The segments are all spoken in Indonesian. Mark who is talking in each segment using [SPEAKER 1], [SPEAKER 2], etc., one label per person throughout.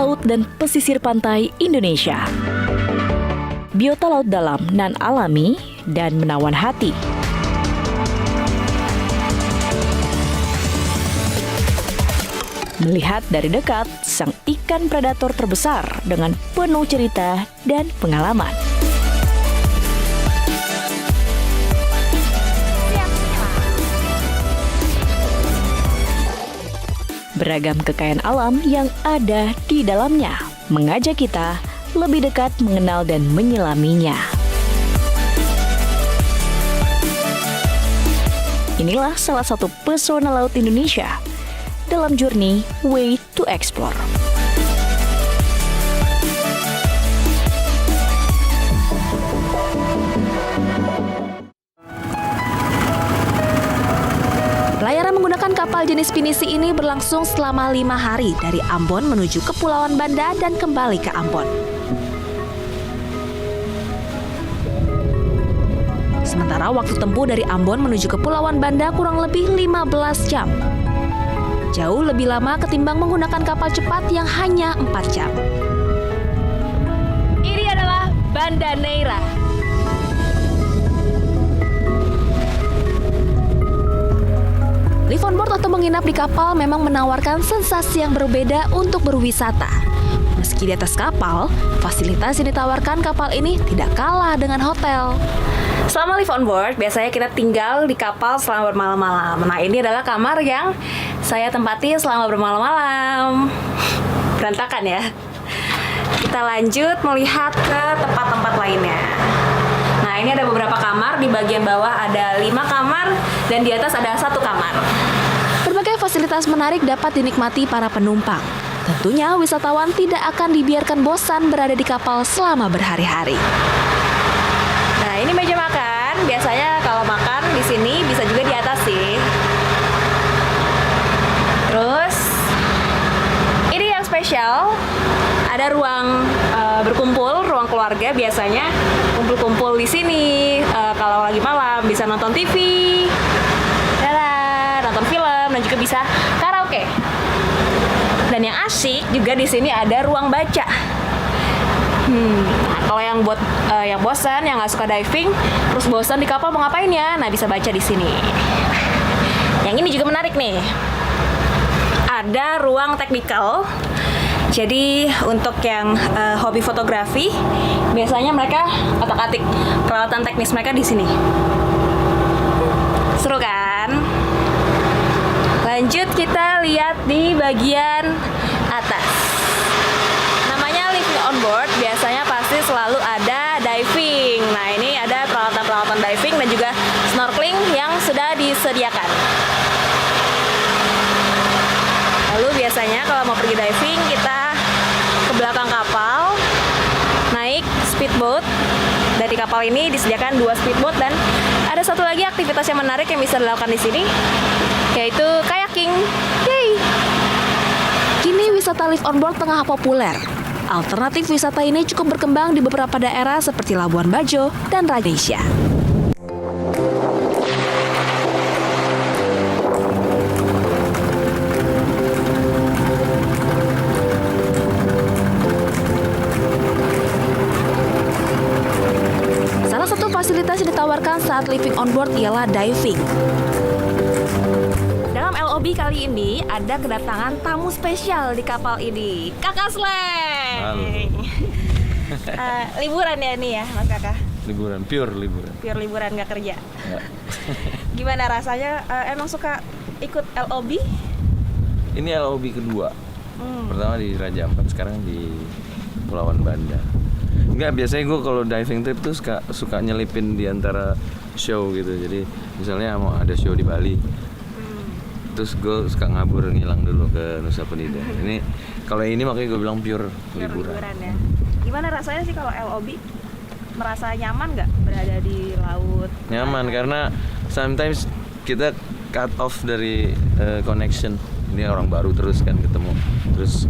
[SPEAKER 1] laut dan pesisir pantai Indonesia. Biota laut dalam nan alami dan menawan hati. Melihat dari dekat sang ikan predator terbesar dengan penuh cerita dan pengalaman. Beragam kekayaan alam yang ada di dalamnya mengajak kita lebih dekat mengenal dan menyelaminya. Inilah salah satu pesona laut Indonesia dalam Journey Way to Explore.
[SPEAKER 2] Pelayaran menggunakan kapal jenis pinisi ini berlangsung selama 5 hari dari Ambon menuju Kepulauan Banda dan kembali ke Ambon. Sementara waktu tempuh dari Ambon menuju Kepulauan Banda kurang lebih 15 jam. Jauh lebih lama ketimbang menggunakan kapal cepat yang hanya 4 jam. Ini adalah Banda Neira. Live on board atau menginap di kapal memang menawarkan sensasi yang berbeda untuk berwisata. Meski di atas kapal, fasilitas yang ditawarkan kapal ini tidak kalah dengan hotel. Selama live on board, biasanya kita tinggal di kapal selama bermalam-malam. Nah, ini adalah kamar yang saya tempati selama bermalam-malam. Berantakan ya. Kita lanjut melihat ke tempat-tempat lainnya. Nah, ini ada beberapa kamar. Di bagian bawah ada 5 kamar dan di atas ada 1 kamar. Berbagai fasilitas menarik dapat dinikmati para penumpang. Tentunya wisatawan tidak akan dibiarkan bosan berada di kapal selama berhari-hari. Nah, ini meja makan. Biasanya kalau makan di sini bisa juga di atas sih. Terus ini yang spesial. Ada ruang berkumpul, ruang keluarga biasanya kumpul-kumpul di sini. Kalau lagi malam bisa nonton TV, nonton film, dan juga bisa karaoke. Dan yang asyik juga di sini ada ruang baca. Nah, kalau yang buat yang bosan, yang nggak suka diving, terus bosan di kapal mau ngapain ya? Nah, bisa baca di sini. Yang ini juga menarik nih. Ada ruang teknikal. Jadi untuk yang hobi fotografi, biasanya mereka otak-atik peralatan teknis mereka di sini. Seru kan? Lanjut kita lihat di bagian atas. Namanya living on board, biasanya pasti selalu ada diving. Nah, ini ada peralatan-peralatan diving dan juga snorkeling yang sudah disediakan. Lalu biasanya kalau mau pergi diving, kita ke belakang kapal, naik speedboat. Dari kapal ini disediakan 2 speedboat dan ada satu lagi aktivitas yang menarik yang bisa dilakukan di sini, yaitu kayaking. Yeay! Kini wisata live on board tengah populer. Alternatif wisata ini cukup berkembang di beberapa daerah seperti Labuan Bajo dan Raja. Salah satu fasilitas yang ditawarkan saat living on board ialah diving. Dalam LOB kali ini ada kedatangan tamu spesial di kapal ini, Kakak Sleng.
[SPEAKER 3] Halo.
[SPEAKER 2] Liburan ya nih ya, Mas Kakak?
[SPEAKER 3] Liburan, pure liburan.
[SPEAKER 2] Pure liburan, nggak kerja.
[SPEAKER 3] Ya.
[SPEAKER 2] Gimana rasanya? Emang suka ikut LOB?
[SPEAKER 3] Ini LOB kedua. Pertama di Raja Ampat, sekarang di Kepulauan Banda. Enggak, biasanya gue kalau diving trip tuh suka nyelipin di antara show gitu. Jadi misalnya mau ada show di Bali, terus gue suka ngabur ngilang dulu ke Nusa Penida. Ini kalau ini makanya gue bilang pure liburan
[SPEAKER 2] Ya. Gimana rasanya sih kalau LOB? Merasa nyaman nggak berada di laut?
[SPEAKER 3] Nyaman karena sometimes kita cut off dari connection. Ini orang baru terus kan ketemu, terus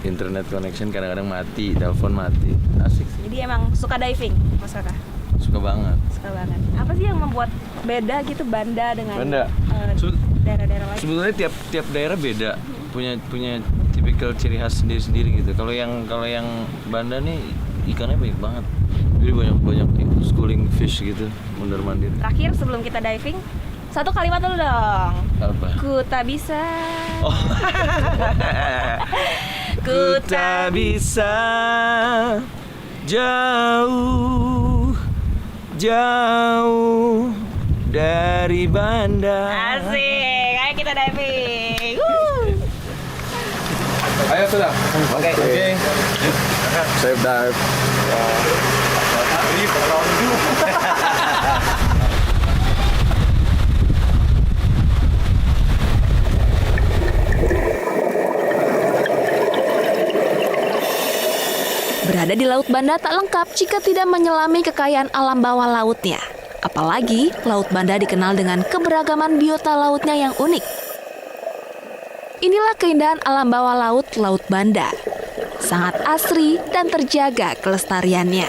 [SPEAKER 3] internet connection kadang-kadang mati, telepon mati. Asik sih.
[SPEAKER 2] Jadi emang suka diving, Mas Kakak?
[SPEAKER 3] Suka banget.
[SPEAKER 2] Suka banget. Apa sih yang membuat beda gitu Banda dengan
[SPEAKER 3] Banda.
[SPEAKER 2] daerah-daerah lain?
[SPEAKER 3] Sebetulnya tiap daerah beda, punya tipikal ciri khas sendiri-sendiri gitu. Kalau yang Banda nih ikannya banyak banget. Jadi banyak schooling fish gitu, mondar-mandir.
[SPEAKER 2] Terakhir sebelum kita diving, satu kalimat dulu dong.
[SPEAKER 3] Apa?
[SPEAKER 2] Ku tak bisa.
[SPEAKER 3] Oh. Ku tak bisa jauh dari Banda.
[SPEAKER 2] Asik, ayo kita diving.
[SPEAKER 3] Ayo sudah. Oke.
[SPEAKER 4] Safe dive.
[SPEAKER 2] Berada di Laut Banda tak lengkap jika tidak menyelami kekayaan alam bawah lautnya. Apalagi, Laut Banda dikenal dengan keberagaman biota lautnya yang unik. Inilah keindahan alam bawah laut Laut Banda. Sangat asri dan terjaga kelestariannya.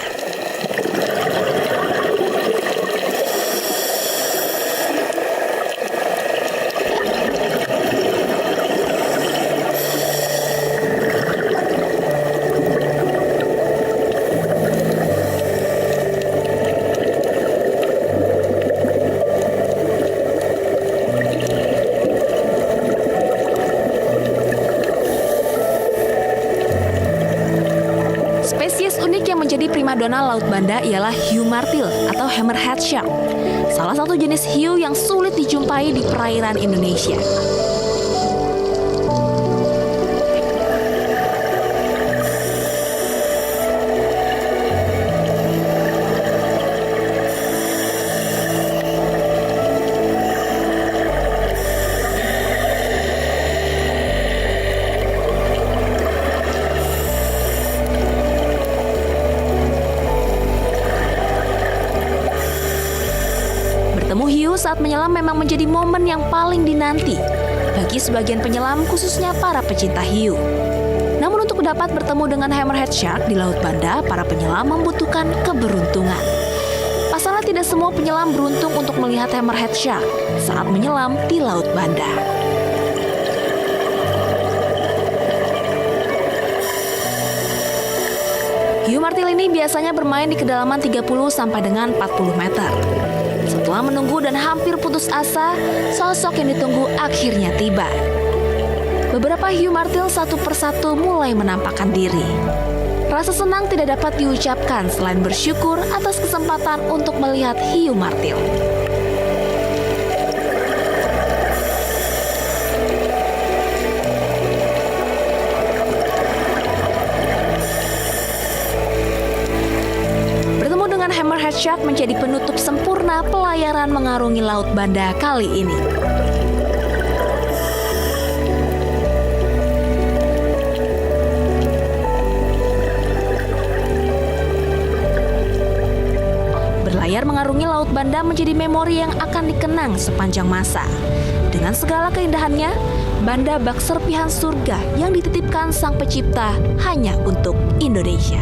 [SPEAKER 2] Spesies unik yang menjadi primadona Laut Banda ialah hiu martil atau hammerhead shark. Salah satu jenis hiu yang sulit dijumpai di perairan Indonesia. Bertemu hiu saat menyelam memang menjadi momen yang paling dinanti bagi sebagian penyelam, khususnya para pecinta hiu. Namun untuk dapat bertemu dengan hammerhead shark di Laut Banda, para penyelam membutuhkan keberuntungan. Pasalnya tidak semua penyelam beruntung untuk melihat hammerhead shark saat menyelam di Laut Banda. Hiu martil ini biasanya bermain di kedalaman 30 sampai dengan 40 meter. Setelah menunggu dan hampir putus asa, sosok yang ditunggu akhirnya tiba. Beberapa hiu martil satu persatu mulai menampakkan diri. Rasa senang tidak dapat diucapkan selain bersyukur atas kesempatan untuk melihat hiu martil. Hammerhead shark menjadi penutup sempurna pelayaran mengarungi Laut Banda kali ini. Berlayar mengarungi Laut Banda menjadi memori yang akan dikenang sepanjang masa. Dengan segala keindahannya, Banda bak serpihan surga yang dititipkan Sang Pencipta hanya untuk Indonesia.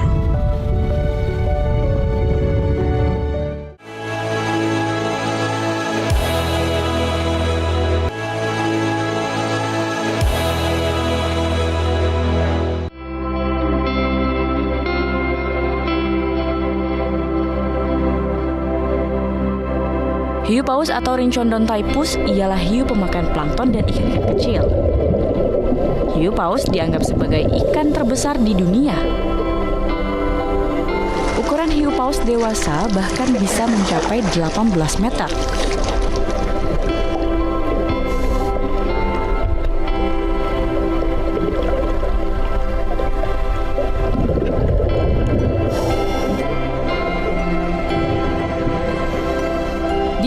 [SPEAKER 1] Hiu paus atau Rhinchodon typus ialah hiu pemakan plankton dan ikan kecil. Hiu paus dianggap sebagai ikan terbesar di dunia. Ukuran hiu paus dewasa bahkan bisa mencapai 18 meter.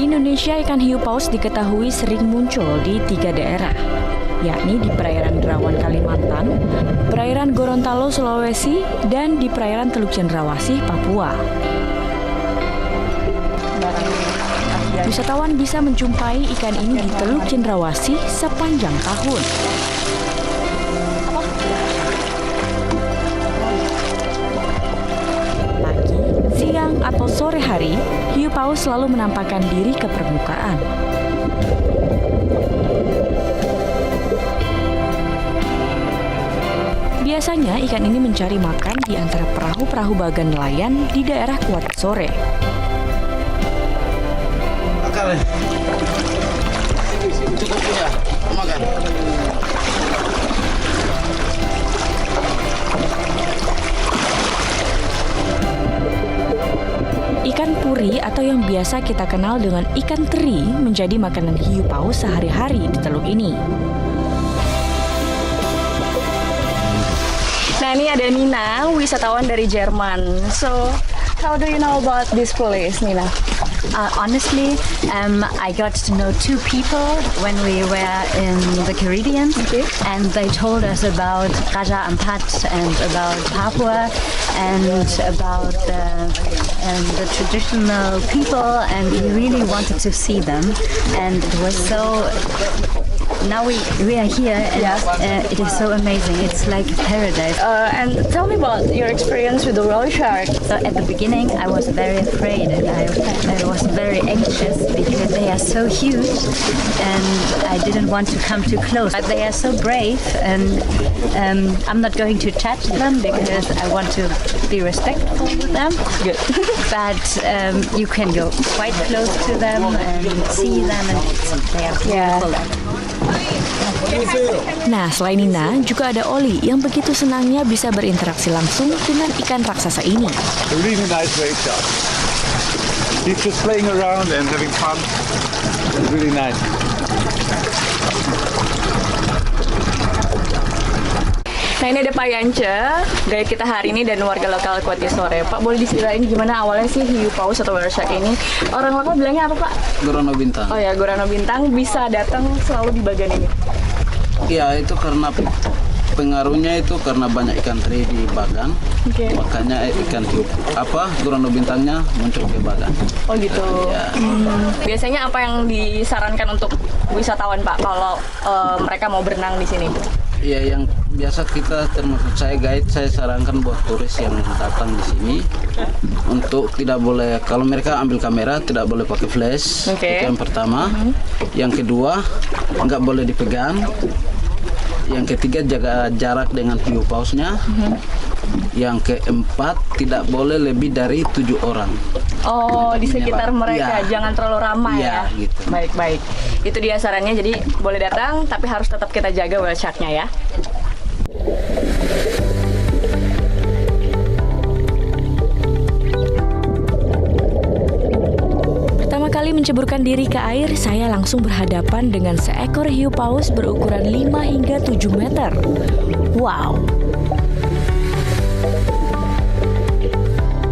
[SPEAKER 1] Indonesia, ikan hiu paus diketahui sering muncul di 3 daerah, yakni di perairan Derawan Kalimantan, perairan Gorontalo Sulawesi, dan di perairan Teluk Cendrawasih Papua. Wisatawan bisa menjumpai ikan ini di Teluk Cendrawasih sepanjang tahun. Siang atau sore hari, hiu paus selalu menampakkan diri ke permukaan. Biasanya ikan ini mencari makan di antara perahu-perahu bagan nelayan di daerah Kuati Sore.
[SPEAKER 4] Makan. Cukup punya. Makan.
[SPEAKER 1] Ikan puri atau yang biasa kita kenal dengan ikan teri menjadi makanan hiu paus sehari-hari di teluk ini. Nah, ini ada Nina, wisatawan dari Jerman. So, how do you know about this place, Nina?
[SPEAKER 5] Honestly, I got to know two people when we were in the Caribbean, and they told us about Raja Ampat and about Papua and about the traditional people, and we really wanted to see them, and it was so. Now we are here, and it is so amazing. It's like paradise.
[SPEAKER 1] And tell me about your experience with the whale shark.
[SPEAKER 5] So at the beginning, I was very afraid, and I was very anxious because they are so huge, and I didn't want to come too close. But they are so brave, and I'm not going to touch them because I want to be respectful with them.
[SPEAKER 1] Good.
[SPEAKER 5] But you can go quite close to them and see them, and they are beautiful.
[SPEAKER 1] Nah, selain Nina, juga ada Oli yang begitu senangnya bisa berinteraksi langsung dengan ikan raksasa ini.
[SPEAKER 4] A really nice wave shark. He's just playing around and having fun. It's really nice.
[SPEAKER 1] Nah, ini ada Pak Yance, guide kita hari ini dan warga lokal Kuati Sore. Pak, boleh diceritain gimana awalnya sih hiu paus atau whale shark ini? Orang lokal bilangnya apa, Pak?
[SPEAKER 6] Gorono Bintang.
[SPEAKER 1] Oh ya, Gorono Bintang bisa datang selalu di bagian ini.
[SPEAKER 6] Iya, itu karena pengaruhnya itu karena banyak ikan teri di Bagan.
[SPEAKER 1] Oke.
[SPEAKER 6] Makanya ikan hiu Gorono Bintangnya muncul ke Bagan.
[SPEAKER 1] Oh gitu.
[SPEAKER 6] Ya.
[SPEAKER 1] Biasanya apa yang disarankan untuk wisatawan, Pak, kalau mereka mau berenang di sini?
[SPEAKER 6] Iya, yang biasa kita termasuk saya guide, saya sarankan buat turis yang datang di sini untuk tidak boleh, kalau mereka ambil kamera tidak boleh pakai flash.
[SPEAKER 1] Oke.
[SPEAKER 6] Itu yang pertama. Yang kedua, nggak boleh dipegang. Yang ketiga, jaga jarak dengan hiu pausnya. Yang keempat, tidak boleh lebih dari 7 orang.
[SPEAKER 1] Oh, di sekitar mereka,
[SPEAKER 6] Iya.
[SPEAKER 1] jangan terlalu ramai
[SPEAKER 6] Iya,
[SPEAKER 1] ya.
[SPEAKER 6] gitu.
[SPEAKER 1] Baik. Itu dia sarannya, jadi boleh datang, tapi harus tetap kita jaga whale shark-nya ya. Pertama kali menceburkan diri ke air, saya langsung berhadapan dengan seekor hiu paus berukuran 5 hingga 7 meter. Wow!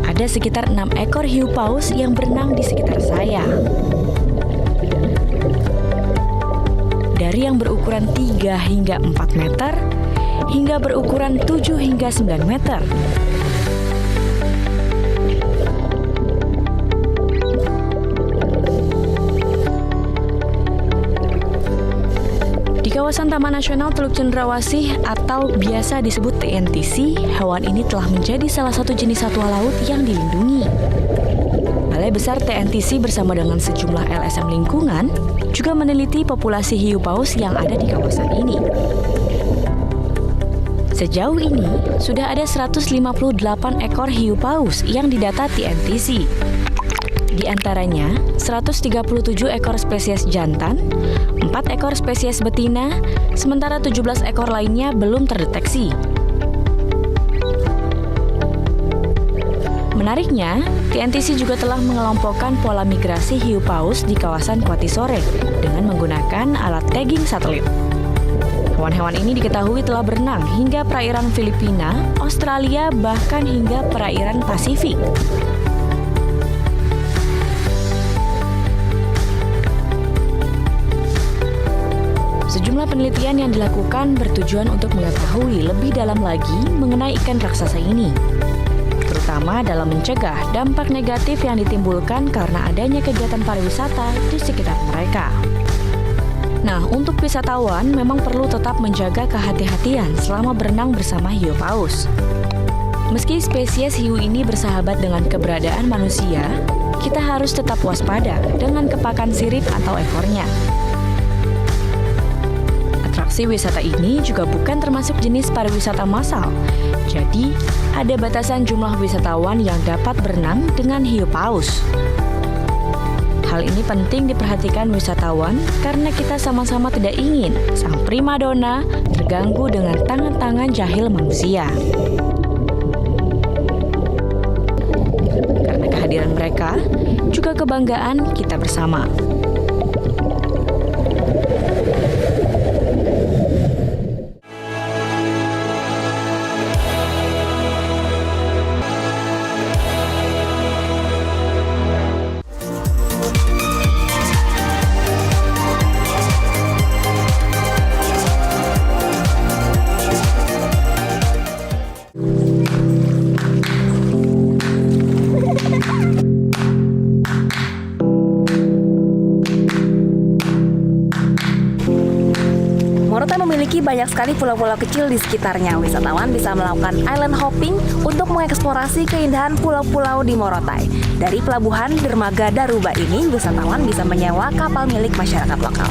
[SPEAKER 1] Ada sekitar 6 ekor hiu paus yang berenang di sekitar saya. Dari yang berukuran 3 hingga 4 meter, hingga berukuran 7 hingga 9 meter. Di kawasan Taman Nasional Teluk Cendrawasih atau biasa disebut TNTC, hewan ini telah menjadi salah satu jenis satwa laut yang dilindungi. Balai Besar TNTC bersama dengan sejumlah LSM lingkungan juga meneliti populasi hiu paus yang ada di kawasan ini. Sejauh ini, sudah ada 158 ekor hiu paus yang didata TNTC. Di antaranya, 137 ekor spesies jantan, 4 ekor spesies betina, sementara 17 ekor lainnya belum terdeteksi. Menariknya, TNTC juga telah mengelompokkan pola migrasi hiu paus di kawasan Kuati Sore dengan menggunakan alat tagging satelit. Hewan-hewan ini diketahui telah berenang hingga perairan Filipina, Australia, bahkan hingga perairan Pasifik. Sejumlah penelitian yang dilakukan bertujuan untuk mengetahui lebih dalam lagi mengenai ikan raksasa ini, terutama dalam mencegah dampak negatif yang ditimbulkan karena adanya kegiatan pariwisata di sekitar mereka. Nah, untuk wisatawan memang perlu tetap menjaga kehati-hatian selama berenang bersama hiu paus. Meski spesies hiu ini bersahabat dengan keberadaan manusia, kita harus tetap waspada dengan kepakan sirip atau ekornya. Atraksi Lokasi wisata ini juga bukan termasuk jenis pariwisata massal. Jadi, ada batasan jumlah wisatawan yang dapat berenang dengan hiu paus. Hal ini penting diperhatikan wisatawan karena kita sama-sama tidak ingin sang primadona terganggu dengan tangan-tangan jahil manusia. Karena kehadiran mereka juga kebanggaan kita bersama.
[SPEAKER 2] Morotai memiliki banyak sekali pulau-pulau kecil di sekitarnya. Wisatawan bisa melakukan island hopping untuk mengeksplorasi keindahan pulau-pulau di Morotai. Dari pelabuhan dermaga Daruba ini, wisatawan bisa menyewa kapal milik masyarakat lokal.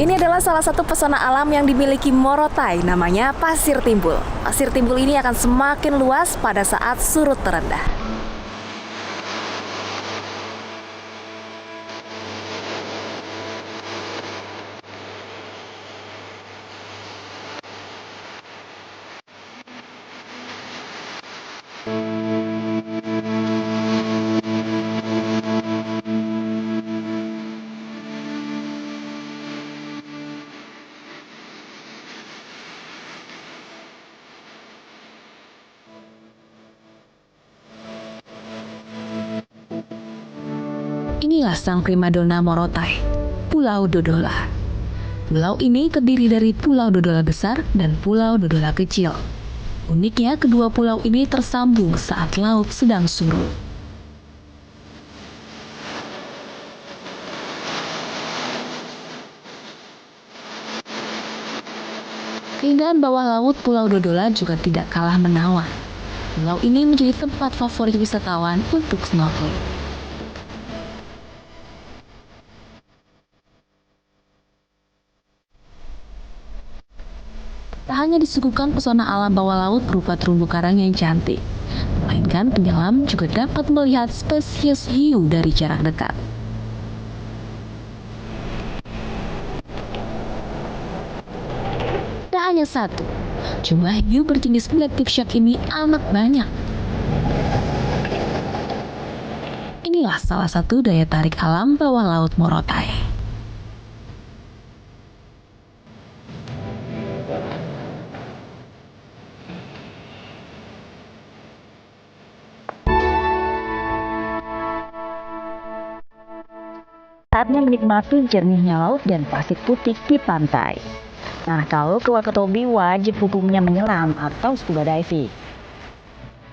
[SPEAKER 2] Ini adalah salah satu pesona alam yang dimiliki Morotai, namanya Pasir Timbul. Pasir Timbul ini akan semakin luas pada saat surut terendah.
[SPEAKER 7] Inilah sang primadona Morotai, Pulau Dodola. Pulau ini terdiri dari Pulau Dodola besar dan Pulau Dodola kecil. Uniknya, kedua pulau ini tersambung saat laut sedang surut. Keindahan bawah laut Pulau Dodola juga tidak kalah menawan. Pulau ini menjadi tempat favorit wisatawan untuk snorkeling. Tak hanya disuguhkan pesona alam bawah laut berupa terumbu karang yang cantik, melainkan penyelam juga dapat melihat spesies hiu dari jarak dekat. Tak hanya satu, jumlah hiu berjenis blacktip shark ini amat banyak. Inilah salah satu daya tarik alam bawah laut Morotai.
[SPEAKER 8] Saatnya menikmati jernihnya laut dan pasir putih di pantai. Nah, kalau ke Wakatobi wajib hukumnya menyelam atau scuba diving.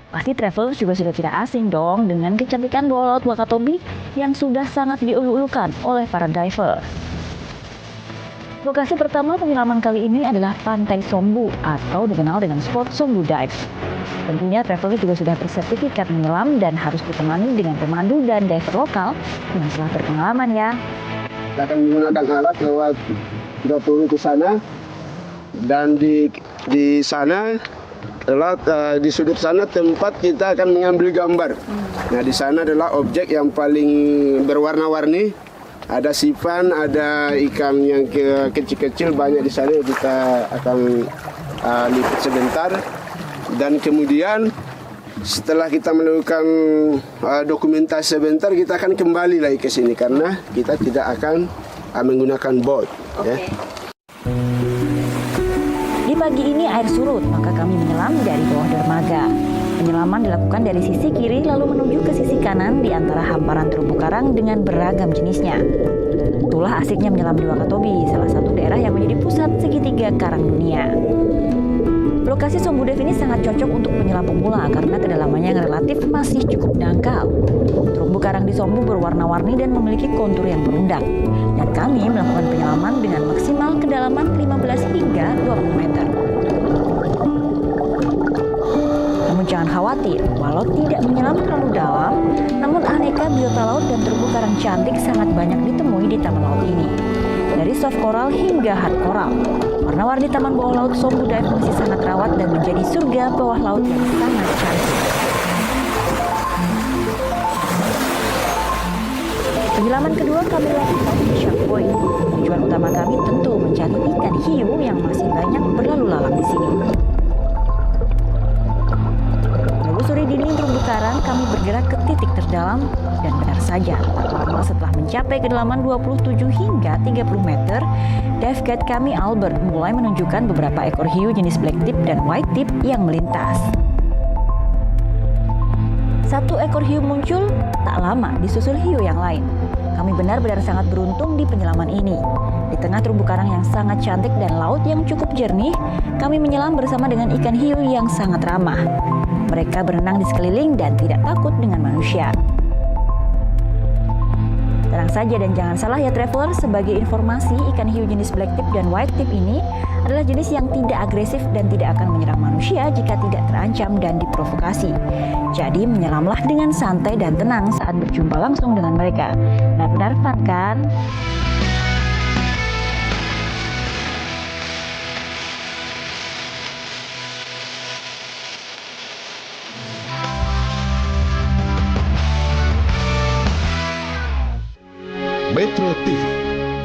[SPEAKER 8] Pasti travelers juga sudah tidak asing dong dengan kecantikan bawah laut Wakatobi yang sudah sangat diulu-ulukan oleh para diver. Lokasi pertama penyelaman kali ini adalah Pantai Sombu atau dikenal dengan spot Sombu Dive. Tentunya traveler juga sudah bersertifikat menyelam dan harus ditemani dengan pemandu dan diver lokal yang telah berpengalaman ya.
[SPEAKER 9] Kita akan menggunakan alat lewat 20 ke sana dan di sana di sudut sana tempat kita akan mengambil gambar. Nah, di sana adalah objek yang paling berwarna-warni. Ada sipan, ada ikan yang kecil-kecil banyak di sana. Kita akan lipat sebentar. Dan kemudian setelah kita melakukan dokumentasi sebentar, kita akan kembali lagi ke sini karena kita tidak akan menggunakan boat.
[SPEAKER 8] Okay. Di pagi ini air surut, maka kami menyelam dari bawah dermaga. Penyelaman dilakukan dari sisi kiri lalu menuju ke sisi kanan di antara hamparan terumbu karang dengan beragam jenisnya. Itulah asiknya menyelam di Wakatobi, salah satu daerah yang menjadi pusat segitiga karang dunia. Lokasi Sombu Dive ini sangat cocok untuk penyelam pemula karena kedalamannya yang relatif masih cukup dangkal. Terumbu karang di Sombu berwarna-warni dan memiliki kontur yang berundak. Dan kami melakukan penyelaman dengan maksimal kedalaman 15 hingga 20 meter. Namun jangan khawatir, walau tidak menyelam terlalu dalam, namun aneka biota laut dan terumbu karang cantik sangat banyak ditemui di taman laut ini. Dari soft coral hingga hard coral, warna-warni taman bawah laut Sombu Dive masih sangat rawat dan menjadi surga bawah laut yang sangat cantik. Penyelaman kedua kami lakukan di Shark Point. Tujuan utama kami tentu mencari ikan hiu yang masih banyak berlalu lalang di sini. Menelusuri dinding terumbu karang, kami bergerak ke titik terdalam dan benar saja, tak lama setelah mencapai kedalaman 27 hingga 30 meter, dive guide kami Albert mulai menunjukkan beberapa ekor hiu jenis black tip dan white tip yang melintas. Satu ekor hiu muncul, tak lama disusul hiu yang lain. Kami benar-benar sangat beruntung di penyelaman ini. Di tengah terumbu karang yang sangat cantik dan laut yang cukup jernih, kami menyelam bersama dengan ikan hiu yang sangat ramah. Mereka berenang di sekeliling dan tidak takut dengan manusia. Tenang saja dan jangan salah ya traveler, sebagai informasi ikan hiu jenis black tip dan white tip ini adalah jenis yang tidak agresif dan tidak akan menyerang manusia jika tidak terancam dan diprovokasi. Jadi menyelamlah dengan santai dan tenang saat berjumpa langsung dengan mereka. Benar-benar fun kan?
[SPEAKER 10] Metro TV